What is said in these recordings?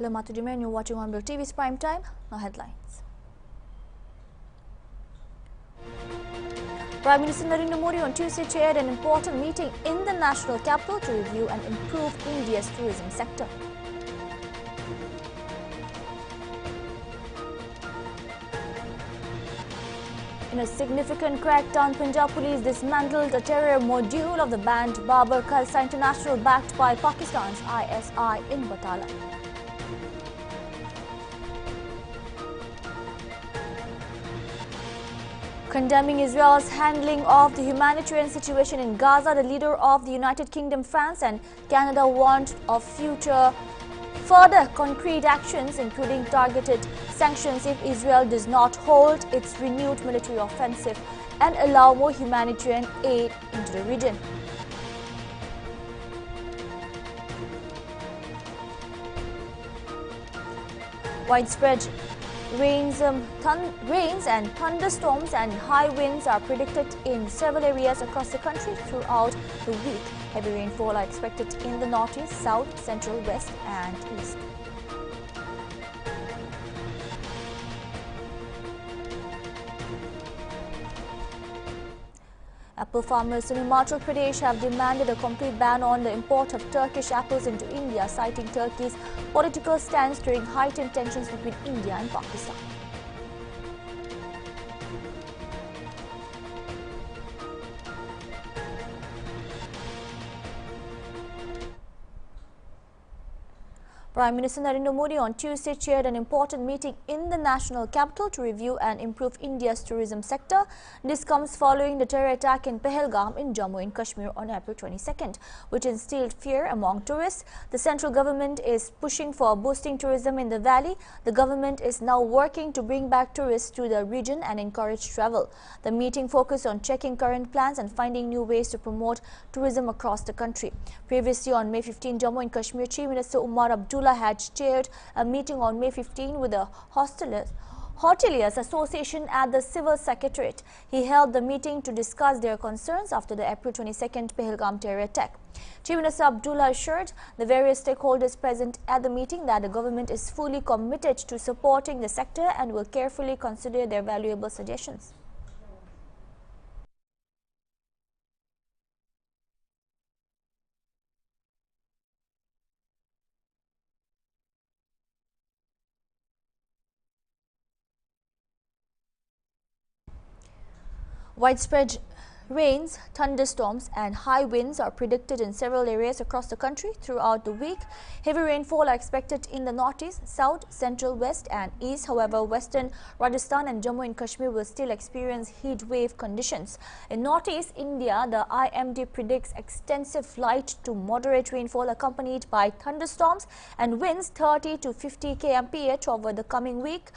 Hello, Matudime, and you're watching Hornbill TV's Prime Time. Now headlines. Prime Minister Narendra Modi on Tuesday chaired an important meeting in the national capital to review and improve India's tourism sector. In a significant crackdown, Punjab police dismantled a terror module of the banned Babar Khalsa International backed by Pakistan's ISI in Batala. Condemning Israel's handling of the humanitarian situation in Gaza, the leader of the United Kingdom, France and Canada warned of further concrete actions, including targeted sanctions if Israel does not hold its renewed military offensive and allow more humanitarian aid into the region. Widespread rains and thunderstorms and high winds are predicted in several areas across the country throughout the week. Heavy rainfall are expected in the northeast, south, central, west and east. Apple farmers in Himatal Pradesh have demanded a complete ban on the import of Turkish apples into India, citing Turkey's political stance during heightened tensions between India and Pakistan. Prime Minister Narendra Modi on Tuesday chaired an important meeting in the national capital to review and improve India's tourism sector. This comes following the terror attack in Pahalgam in Jammu and Kashmir on April 22nd, which instilled fear among tourists. The central government is pushing for boosting tourism in the valley. The government is now working to bring back tourists to the region and encourage travel. The meeting focused on checking current plans and finding new ways to promote tourism across the country. Previously on May 15, Jammu and Kashmir Chief Minister Umar Abdullah had chaired a meeting on May 15 with the Hoteliers Association at the Civil Secretariat. He held the meeting to discuss their concerns after the April 22nd Pahalgam terror attack. Chief Minister Abdullah assured the various stakeholders present at the meeting that the government is fully committed to supporting the sector and will carefully consider their valuable suggestions. Widespread rains, thunderstorms and high winds are predicted in several areas across the country throughout the week. Heavy rainfall are expected in the northeast, south, central, west and east. However, western Rajasthan and Jammu and Kashmir will still experience heat wave conditions. In northeast India, the IMD predicts extensive light to moderate rainfall accompanied by thunderstorms and winds 30 to 50 kmph over the coming week,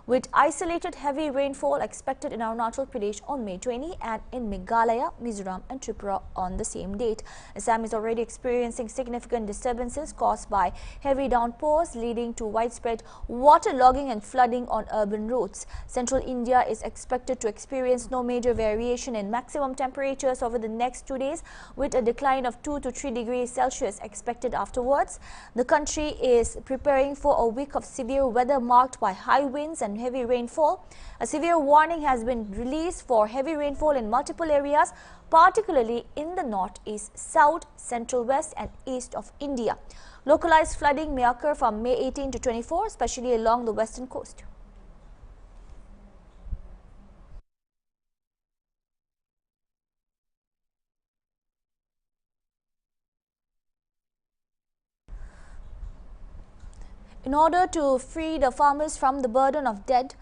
with isolated heavy rainfall expected in Arunachal Pradesh on May 20 and in Meghalaya, Mizoram and Tripura on the same date. Assam is already experiencing significant disturbances caused by heavy downpours, leading to widespread waterlogging and flooding on urban roads. Central India is expected to experience no major variation in maximum temperatures over the next 2 days, with a decline of 2 to 3 degrees Celsius expected afterwards. The country is preparing for a week of severe weather marked by high winds and heavy rainfall. A severe warning has been released for heavy rainfall in multiple areas, particularly in the northeast, south, central, west and east of India. Localized flooding may occur from May 18 to 24, especially along the western coast. In order to free the farmers from the burden of debt,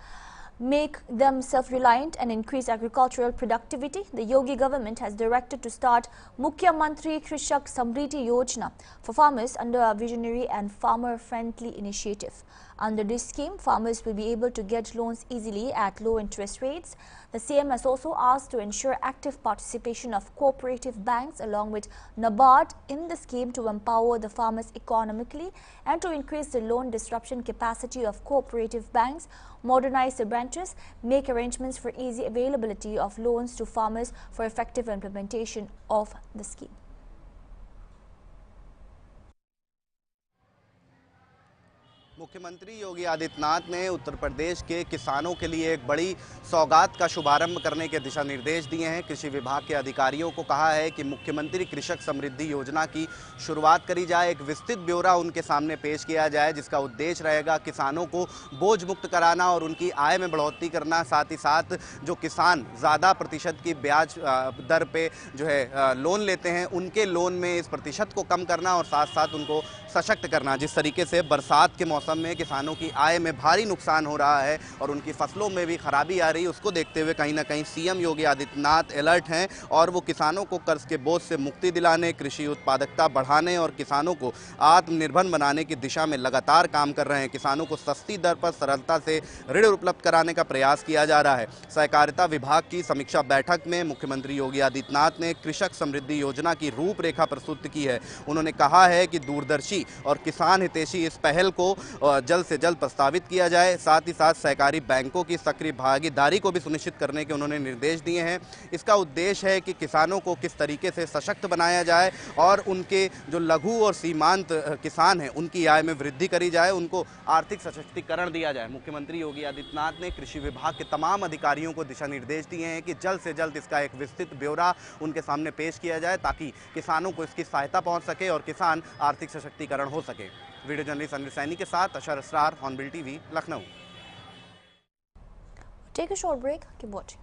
make them self-reliant and increase agricultural productivity, the Yogi government has directed to start Mukhya Mantri Krishak Samriddhi Yojana for farmers under a visionary and farmer-friendly initiative. Under this scheme, farmers will be able to get loans easily at low interest rates. The CM has also asked to ensure active participation of cooperative banks along with NABARD in the scheme to empower the farmers economically and to increase the loan disruption capacity of cooperative banks, modernize the branches, make arrangements for easy availability of loans to farmers for effective implementation of the scheme. मुख्यमंत्री योगी आदित्यनाथ ने उत्तर प्रदेश के किसानों के लिए एक बड़ी सौगात का शुभारंभ करने के दिशा निर्देश दिए हैं। कृषि विभाग के अधिकारियों को कहा है कि मुख्यमंत्री कृषक समृद्धि योजना की शुरुआत करी जाए। एक विस्तृत ब्यौरा उनके सामने पेश किया जाए, जिसका उद्देश्य रहेगा किसानों को बोझ मुक्त कराना और उनकी आय में बढ़ोतरी करना। साथ ही साथ जो किसान ज़्यादा प्रतिशत की ब्याज दर पे जो है लोन लेते हैं, उनके लोन में इस प्रतिशत को कम करना और साथ साथ उनको सशक्त करना। जिस तरीके से बरसात के मौसम में किसानों की आय में भारी नुकसान हो रहा है और उनकी फसलों में भी खराबी आ रही है, उसको देखते हुए कहीं ना कहीं सीएम योगी आदित्यनाथ अलर्ट हैं और वो किसानों को कर्ज के बोझ से मुक्ति दिलाने, कृषि उत्पादकता बढ़ाने और किसानों को आत्मनिर्भर बनाने की दिशा में लगातार काम कर रहे हैं। किसानों को सस्ती दर पर सरलता से ऋण उपलब्ध कराने का प्रयास किया जा रहा है। सहकारिता विभाग की समीक्षा बैठक में मुख्यमंत्री योगी आदित्यनाथ ने कृषक समृद्धि योजना की रूपरेखा प्रस्तुत की है। उन्होंने कहा है कि दूरदर्शी और किसान हितैषी इस पहल को जल्द से जल्द प्रस्तावित किया जाए। साथ ही साथ सहकारी बैंकों की सक्रिय भागीदारी को भी सुनिश्चित करने के उन्होंने निर्देश दिए हैं। इसका उद्देश्य है कि किसानों को किस तरीके से सशक्त बनाया जाए और उनके जो लघु और सीमांत किसान हैं उनकी आय में वृद्धि करी जाए, उनको आर्थिक सशक्तिकरण दिया जाए। मुख्यमंत्री योगी आदित्यनाथ ने कृषि विभाग के तमाम अधिकारियों को दिशा निर्देश दिए हैं कि जल्द से जल्द इसका एक विस्तृत ब्यौरा उनके सामने पेश किया जाए ताकि किसानों को इसकी सहायता पहुंच सके और किसान आर्थिक सशक्तिकरण हो सके। वीडियो जर्नलिस्ट अनिल सैनी के साथ Ashar Asrar, Hornbill TV, Lucknow. Take a short break. Keep watching.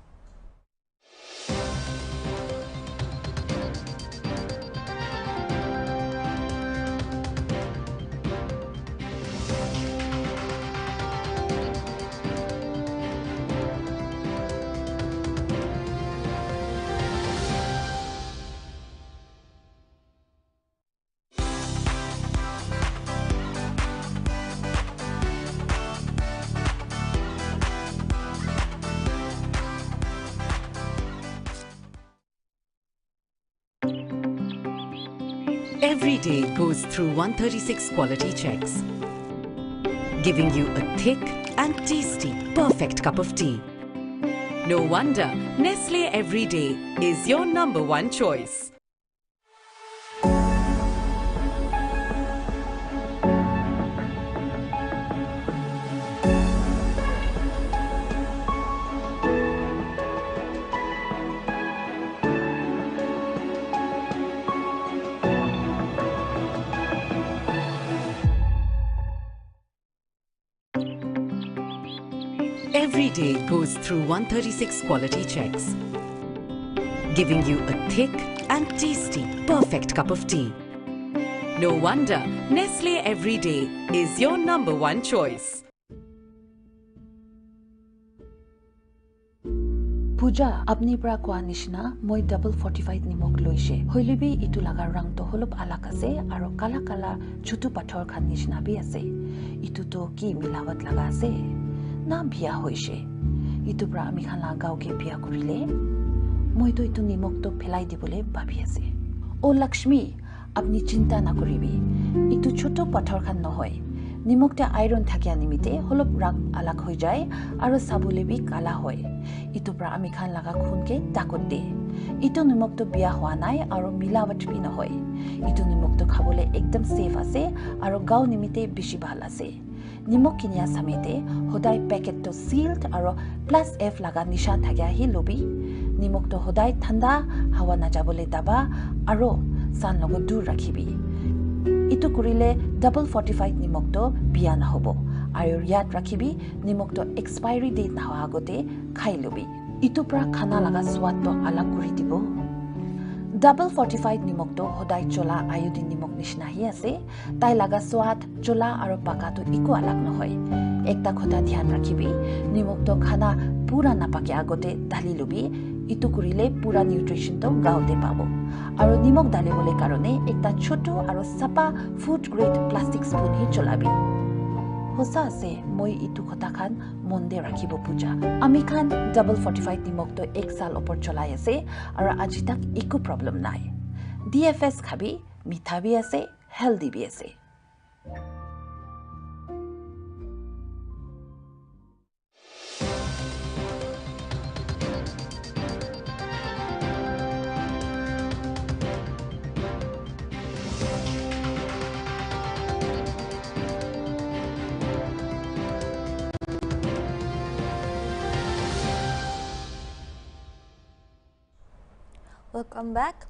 Every day goes through 136 quality checks, giving you a thick and tasty, perfect cup of tea. No wonder Nestle Every Day is your #1 choice. Every day goes through 136 quality checks, giving you a thick and tasty, perfect cup of tea. No wonder Nestle Every Day is your #1 choice. পূজা আপনি পৰা কোৱা নিচিনা মই double fortified নিমখ লৈছে হইলেবি ইটো লাগাৰ ৰংটো হলপ আলাক আছে আৰু কালা কালা ছোট পাথৰ খান নিচিনা বি আছে ইটো তো কি মিলাৱট লাগা আছে না বিয়া হৈছে ইটো পৰা আমি খালা গাঁওকে বিয়া কৰিলে মই তো ইটো নিমখটো ফেলাই দিবলৈ ভাবি আছে ও লক্ষ্মী আপনি চিন্তা নকৰিবি ইটো ছোট পাথৰ খান নহয় নিমখতে আইৰন থাকে নিমিতে হলপ ৰং আলাক হৈ যায় আৰু সাবুলে বি কালা হয় ইটো পৰা আমি খান লাগা খুনকে তাকত দে ইটো নিমখটো বিয়া হোৱা নাই আৰু মিলাৱট বি নহয় ইটো নিমখটো খাবলৈ একদম সেফ আছে আৰু গাঁও নিমিতে বেছি ভাল আছে নিমখ কিনিয়া সমেতে সদায় পেকেটটো সিল্ড আৰু +F লাগা নিশান থাকে হি লবি নিমখটো সদায় ঠাণ্ডা হাৱা না যাবলৈ দাবা আৰু সান লগত দূৰ ৰাখিবি ইটো কৰিলে ডাবল ফৰ্টিফাইড নিমখটো বিয়া নহব আৰু ইয়াত ৰাখিবি নিমখটো এক্সপায়াৰি ডেট নহা আগতে খাই লবি ইটো পৰা খানা লাগা সোৱাদটো আলাগ কৰি দিব ডাবল ফৰ্টিফাইড নিমখটো সদায় চলা আয়োডিন নিমখ নিচিনাহি আছে তাই লাগা সোৱাদ চলা আৰু পাকাটো ইকো আলাগ নহয় একটা কথা ধ্যান ৰাখিবি নিমখটো খানা পুৰা নাপাকে আগতে ঢালি লবি ইটো কৰিলে পুৰা নিউট্ৰিশনটো গাওতে পাব আৰু নিমখ ঢালিবলৈ কাৰণে একটা ছোট আৰু সাপা ফুড গ্ৰেড প্লাষ্টিক স্পুন হি চলাবি হোসা আছে মই ইটো কথা খান মন্দে ৰাখিব পূজা আমি খান ডাবল ফৰ্টিফাইড নিমখটো 1 সাল ওপৰ চলাই আছে আৰু আজি তাক ইকো প্ৰবলেম নাই ডিএফএছ খাবি মিঠা বি আছে হেলদি বি আছে Welcome back.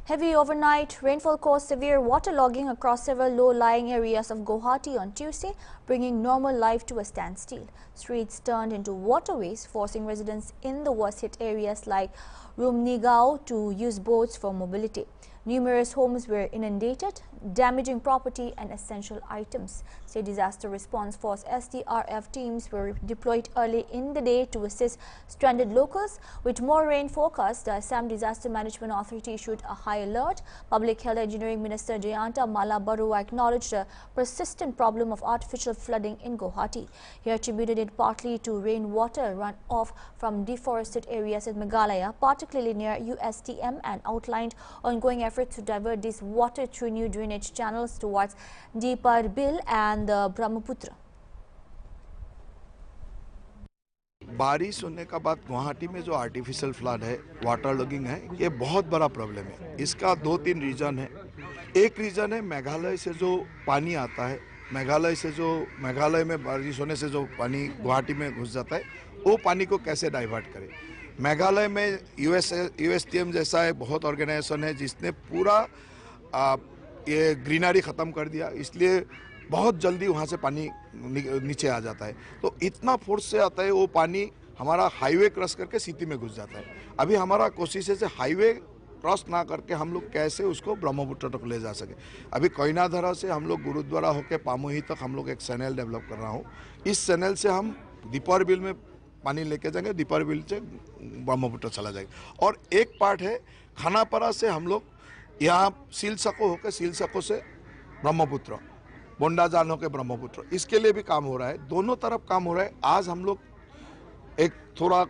Heavy overnight rainfall caused severe waterlogging across several low-lying areas of Guwahati on Tuesday, bringing normal life to a standstill. Streets turned into waterways, forcing residents in the worst-hit areas like Rumnigao to use boats for mobility. Numerous homes were inundated, damaging property and essential items. State Disaster Response Force SDRF teams were deployed early in the day to assist stranded locals. With more rain forecast, the Assam Disaster Management Authority issued a high alert. Public Health Engineering Minister Jayanta Mala Barua acknowledged the persistent problem of artificial flooding in Guwahati. He attributed it partly to rainwater runoff from deforested areas in Meghalaya, particularly near USTM, and outlined ongoing efforts to divert this water through new drainage channels towards Hornbill and the Brahmaputra. बारिश होने का बाद गुवाहाटी में जो artificial flood है, water logging है, ये बहुत बड़ा प्रॉब्लम है। इसका 2-3 रीजन है। एक रीजन है मेघालय से जो पानी आता है, मेघालय में बारिश होने से जो पानी गुवाहाटी में घुस जाता है, वो पानी को कैसे डाइवर्ट करें। मेघालय में USTM जैसा एक बहुत ऑर्गेनाइजेशन है जिसने पूरा ये ग्रीनरी ख़त्म कर दिया, इसलिए बहुत जल्दी वहाँ से पानी नीचे आ जाता है। तो इतना फोर्स से आता है वो पानी हमारा हाईवे क्रॉस करके सिटी में घुस जाता है। अभी हमारा कोशिश है हाईवे क्रॉस ना करके हम लोग कैसे उसको ब्रह्मपुत्र तक ले जा सके। अभी कोयनाधरा से हम लोग गुरुद्वारा होकर पामुही तक हम लोग एक चैनल डेवलप कर रहा हूँ। इस चैनल से हम दीपरबिल में पानी लेके जाएंगे, दीपरबिल से ब्रह्मपुत्र चला जाएगा। और एक पार्ट है खानापारा से हम लोग यहाँ सीलसको होकर सीलसको से ब्रह्मपुत्र, बोंडाजान होकर ब्रह्मपुत्र, इसके लिए भी काम हो रहा है। दोनों तरफ काम हो रहा है। आज हम लोग एक थोड़ा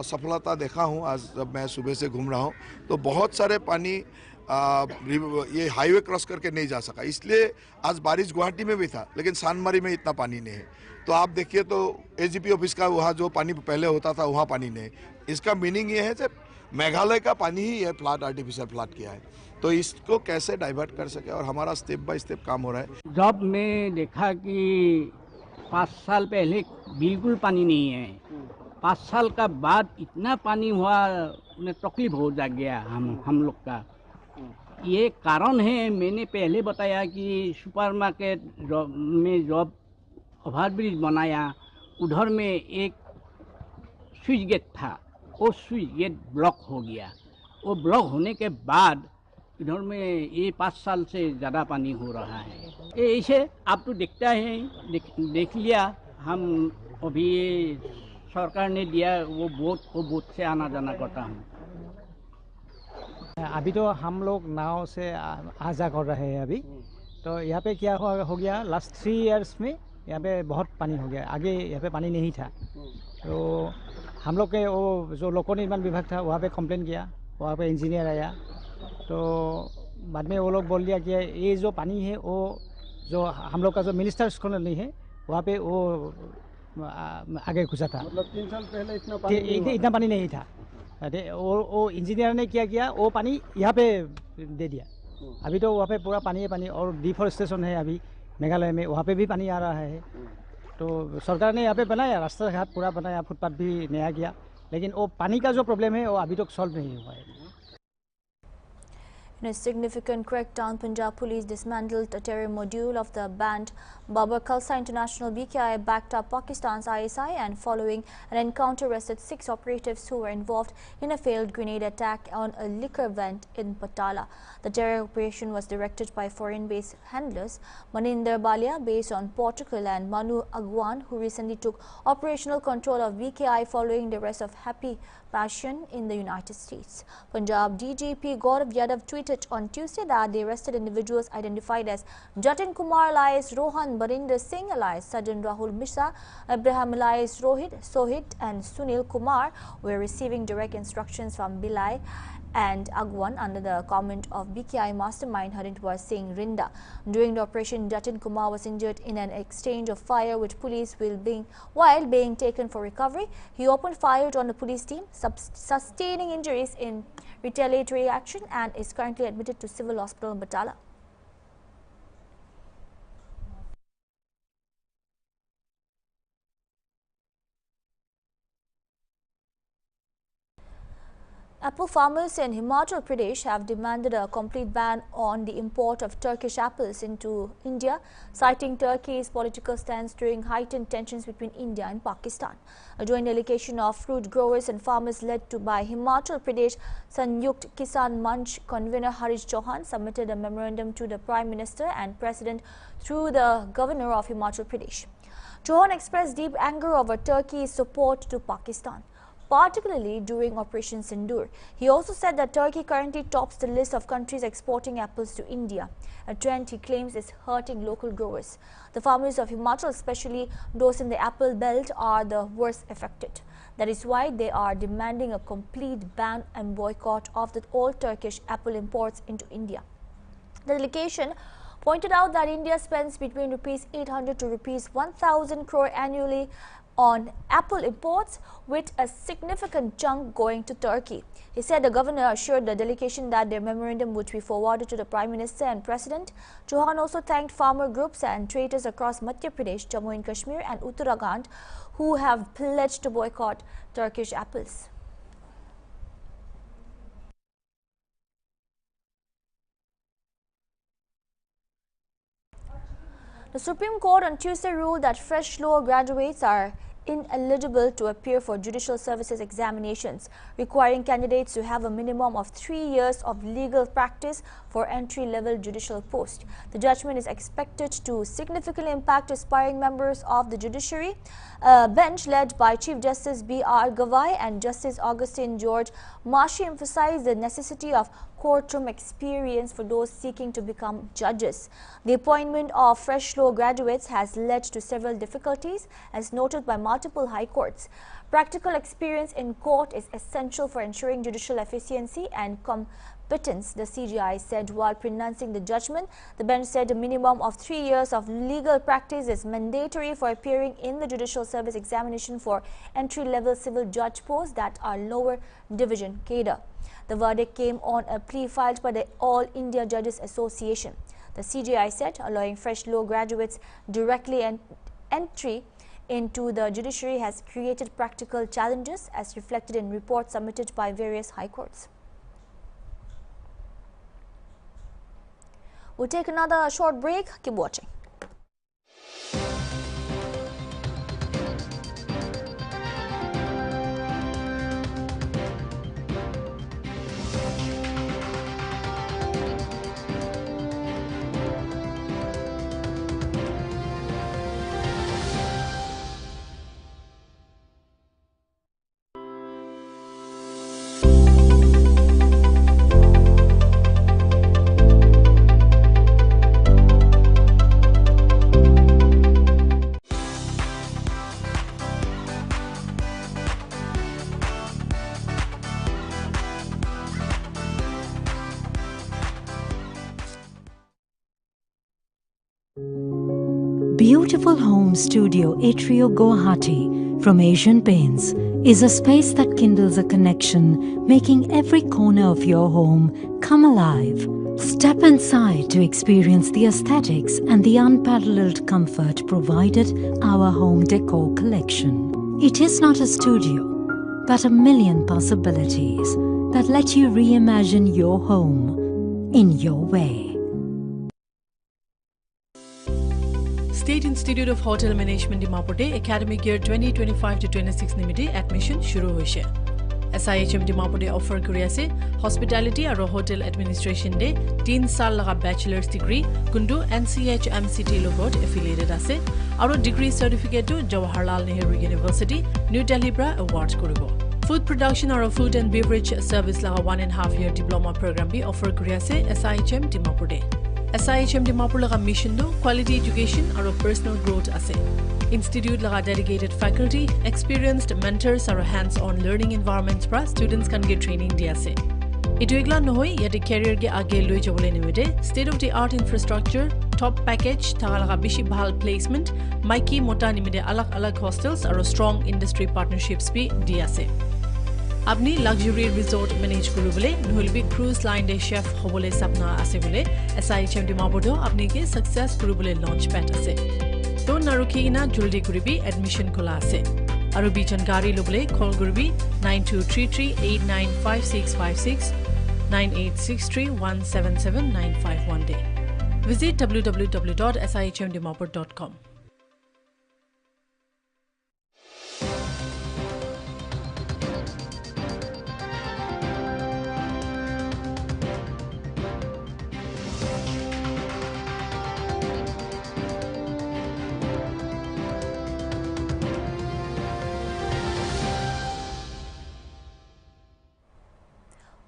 सफलता देखा हूँ। आज जब मैं सुबह से घूम रहा हूँ तो बहुत सारे पानी ये हाईवे क्रॉस करके नहीं जा सका, इसलिए आज बारिश गुवाहाटी में भी था लेकिन सानमारी में इतना पानी नहीं है। तो आप देखिए तो AGP ऑफिस का वहाँ जो पानी पहले होता था वहाँ पानी नहीं है। इसका मीनिंग ये है कि मेघालय का पानी ही ये फ्लड आर्टिफिशियल फ्लड किया है, तो इसको कैसे डाइवर्ट कर सके और हमारा स्टेप बाय स्टेप काम हो रहा है। जब मैं देखा कि 5 साल पहले बिल्कुल पानी नहीं है, 5 साल का बाद इतना पानी हुआ, में तकलीफ हो जा गया हम लोग का। ये कारण है, मैंने पहले बताया कि सुपरमार्केट में जब ओवरब्रिज बनाया उधर में एक स्विच गेट था, वो स्विच गेट ब्लॉक हो गया। वो ब्लॉक होने के बाद इधर में ये 5 साल से ज़्यादा पानी हो रहा है। ये ऐसे आप तो देखता है, देख लिया। हम अभी सरकार ने दिया वो बोट से आना जाना करता हूँ। अभी तो हम लोग नाव से आ जा कर रहे हैं अभी। तो यहाँ पे क्या हो गया, लास्ट 3 इयर्स में यहाँ पे बहुत पानी हो गया। आगे यहाँ पे पानी नहीं था, तो हम लोग के वो जो लोक निर्माण विभाग था वहाँ पे कंप्लेन किया, वहाँ पे इंजीनियर आया। तो बाद में वो लोग बोल दिया कि ये जो पानी है वो जो हम लोग का जो मिनिस्टर्स कॉलोनी है वहाँ पे वो आगे घुसा था। मतलब 3 साल पहले इतना पानी नहीं था। वो इंजीनियर ने क्या किया, वो पानी यहाँ पे दे दिया। अभी तो वहाँ पे पूरा पानी है पानी, और डिफॉरेस्टेशन है अभी मेघालय में, वहाँ पे भी पानी आ रहा है। तो सरकार ने यहाँ पे बनाया, रास्ता घाट पूरा बनाया, फुटपाथ भी नया किया, लेकिन वो पानी का जो प्रॉब्लम है वो अभी तक सॉल्व नहीं हुआ है। In a significant crackdown, Punjab police dismantled a terror module of the banned Babar Khalsa International BKI backed up Pakistan's ISI, and following an encounter arrested 6 operatives who were involved in a failed grenade attack on a liquor vent in Patala. The terror operation was directed by foreign-based handlers Maninder Balia, based on Portugal, and Manu Agwan, who recently took operational control of BKI following the arrest of Happy Passion in the United States. Punjab DGP Gaurav Yadav tweeted on Tuesday that the arrested individuals identified as Jatin Kumar alias Rohan, Barinder Singh alias Sajan Rahul Mishra, Abraham alias Rohit, Sohit and Sunil Kumar were receiving direct instructions from Bilai and Agwan under the command of BKI mastermind Harintwar Singh Rinda. During the operation, Jatin Kumar was injured in an exchange of fire with police while being taken for recovery. He opened fire on the police team, sustaining injuries in retaliatory action, and is currently admitted to civil hospital in Batala. Apple farmers in Himatal Pradesh have demanded a complete ban on the import of Turkish apples into India, citing Turkey's political stance during heightened tensions between India and Pakistan. A joint delegation of fruit growers and farmers led by Himatal Pradesh Sanyukt Kisan Manch convener Harish Chauhan submitted a memorandum to the Prime Minister and President through the Governor of Himachal Pradesh. Chauhan expressed deep anger over Turkey's support to Pakistan, particularly during Operation Sindoor. He also said that Turkey currently tops the list of countries exporting apples to India, a trend he claims is hurting local growers. The farmers of Himatal, especially those in the apple belt, are the worst affected. That is why they are demanding a complete ban and boycott of all Turkish apple imports into India. The delegation pointed out that India spends between Rs 800 to Rs 1,000 crore annually on apple imports, with a significant chunk going to Turkey. He said the governor assured the delegation that their memorandum would be forwarded to the Prime Minister and President. Chauhan also thanked farmer groups and traders across Madhya Pradesh, Jammu and Kashmir and Uttarakhand who have pledged to boycott Turkish apples. The Supreme Court on Tuesday ruled that fresh law graduates are ineligible to appear for judicial services examinations, requiring candidates to have a minimum of 3 years of legal practice for entry-level judicial posts. The judgment is expected to significantly impact aspiring members of the judiciary. A bench led by Chief Justice B.R. Gavai and Justice Augustine George Mashi emphasized the necessity of courtroom experience for those seeking to become judges. The appointment of fresh law graduates has led to several difficulties, as noted by multiple high courts. Practical experience in court is essential for ensuring judicial efficiency and competence, the CJI said while pronouncing the judgment. The bench said a minimum of 3 years of legal practice is mandatory for appearing in the judicial service examination for entry-level civil judge posts that are lower division cadre. The verdict came on a plea filed by the All India Judges Association. The CJI said allowing fresh law graduates directly entry into the judiciary has created practical challenges, as reflected in reports submitted by various high courts. We'll take another short break. Keep watching. Beautiful Home Studio Atrio Guwahati from Asian Paints is a space that kindles a connection, making every corner of your home come alive. Step inside to experience the aesthetics and the unparalleled comfort provided our home decor collection. It is not a studio, but a million possibilities that let you reimagine your home in your way. State Institute of Hotel Management Dimapur academic year 2025-26 nimite admission shuru hoise. SIHM Dimapur offer kori ase hospitality aro hotel administration de 3 sal laga bachelor's degree kundu NCHMCT logot affiliated ase aro degree certificate to Jawaharlal Nehru University New Delhi bra award koribo. Food production aro food and beverage service laga 1.5 year diploma program bi offer kori ase SIHM Dimapur. SIHM Dimapur laga mission do quality education aro personal growth ase. Institute laga dedicated faculty, experienced mentors aro hands-on learning environments pra students can get training di ase. Itu egla nohoi yate career ge age loi jabole nimite state of the art infrastructure, top package, taga laga bishi bhal placement, maiki mota nimite alag hostels aro strong industry partnerships bi di ase. Apni luxury resort manage kurubole nohilbi cruise line de chef hobole sapna ase bole SIHM Dimapur do apni ke success kurubole launch pad ase. To narukina juldi kuribi admission khola ase. আৰু বিজন গাড়ী লবলৈ call কৰিবি 9233895656 9863177951 Visit www.sihmdimapur.com.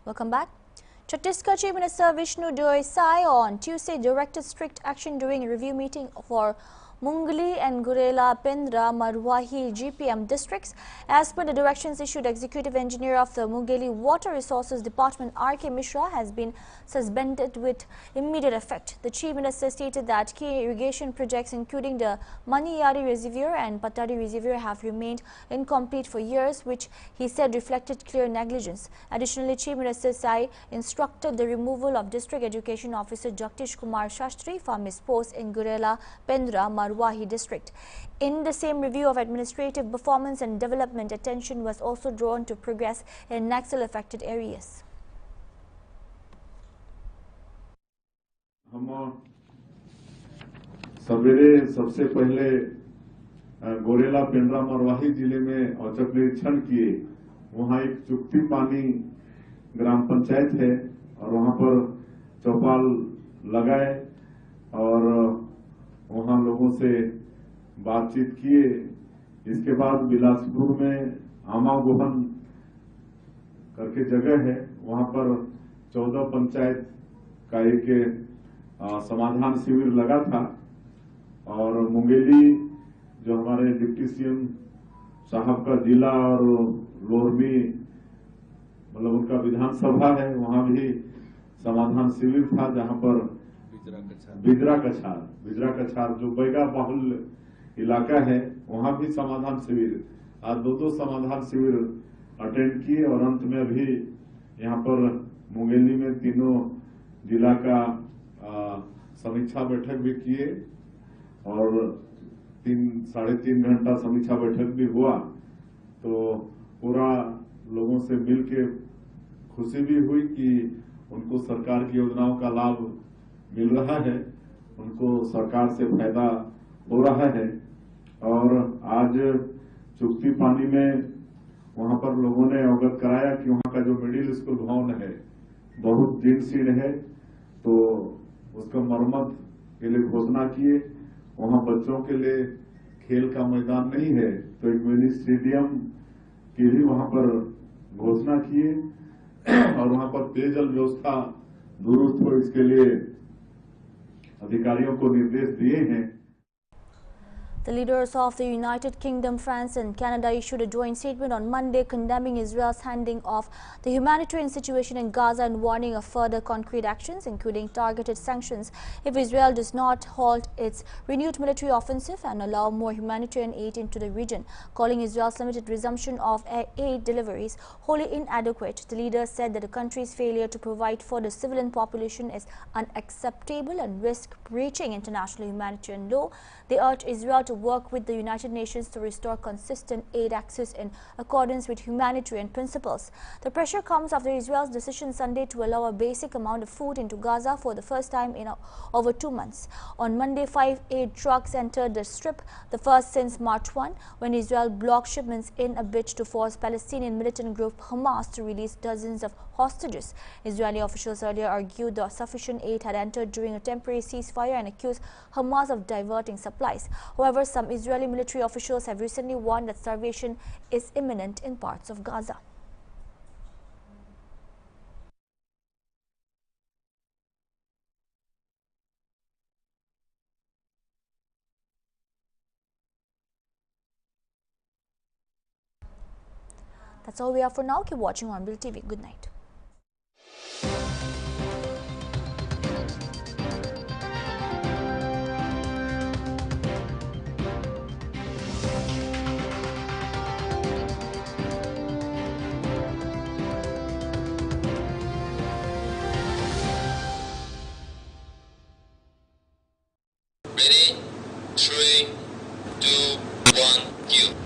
Welcome back. Chhattisgarh Chief Minister Vishnu Desai on Tuesday directed strict action during a review meeting for Mungli and Gurela, Pindra, Marwahi GPM districts. As per the directions issued, Executive Engineer of the Mungeli Water Resources Department R.K. Mishra has been suspended with immediate effect. The Chief Minister stated that key irrigation projects including the Maniyari Reservoir and Patari Reservoir have remained incomplete for years, which he said reflected clear negligence. Additionally, Chief Minister Desai instructed the removal of District Education Officer Jagdish Kumar Shastri from his post in Gurela, Pindra, Marwahi district. In the same review of administrative performance and development, attention was also drawn to progress in Naxal affected areas. हम सवेरे सबसे पहले gorilla Pindra Marwahi जिले में औचक निरीक्षण किए। वहां एक चुक्ती पानी ग्राम पंचायत है और वहां पर चौपाल लगाए और वहां लोगों से बातचीत किए। इसके बाद बिलासपुर में आमागोहन करके जगह है, वहां पर 14 पंचायत का एक समाधान शिविर लगा था और मुंगेली जो हमारे डिप्टी सीएम साहब का जिला और लोरमी मतलब उनका विधानसभा है, वहां भी समाधान शिविर था जहां पर बिजरा कछार जो बैगा बाहुल इलाका है वहां भी समाधान शिविर, आज दो समाधान शिविर अटेंड किए और अंत में अभी यहाँ पर मुंगेली में तीनों जिला का समीक्षा बैठक भी किए और 3-3.5 घंटा समीक्षा बैठक भी हुआ। तो पूरा लोगों से मिलके खुशी भी हुई कि उनको सरकार की योजनाओं का लाभ मिल रहा है, उनको सरकार से फायदा हो रहा है। और आज चुक्ती पानी में वहां पर लोगों ने अवगत कराया कि वहां का जो मिडिल स्कूल भवन है बहुत जीर्ण शीर्ण है, तो उसका मरम्मत के लिए घोषणा किए। वहां बच्चों के लिए खेल का मैदान नहीं है तो एक मिनी स्टेडियम की भी वहां पर घोषणा किए और वहां पर पेयजल व्यवस्था दुरुस्त हो इसके लिए अधिकारियों को निर्देश दिए हैं। The leaders of the United Kingdom, France and Canada issued a joint statement on Monday condemning Israel's handing of the humanitarian situation in Gaza and warning of further concrete actions, including targeted sanctions, if Israel does not halt its renewed military offensive and allow more humanitarian aid into the region, calling Israel's limited resumption of aid deliveries wholly inadequate. The leaders said that the country's failure to provide for the civilian population is unacceptable and risks breaching international humanitarian law. They urged Israel to work with the United Nations to restore consistent aid access in accordance with humanitarian principles. The pressure comes after Israel's decision Sunday to allow a basic amount of food into Gaza for the first time in over 2 months. On Monday, 5 aid trucks entered the strip, the first since March 1, when Israel blocked shipments in a bid to force Palestinian militant group Hamas to release dozens of hostages. Israeli officials earlier argued that sufficient aid had entered during a temporary ceasefire and accused Hamas of diverting supplies. However, some Israeli military officials have recently warned that starvation is imminent in parts of Gaza. That's all we have for now. Keep watching Hornbill TV. Good night. Ready? 3, 2, 1, go.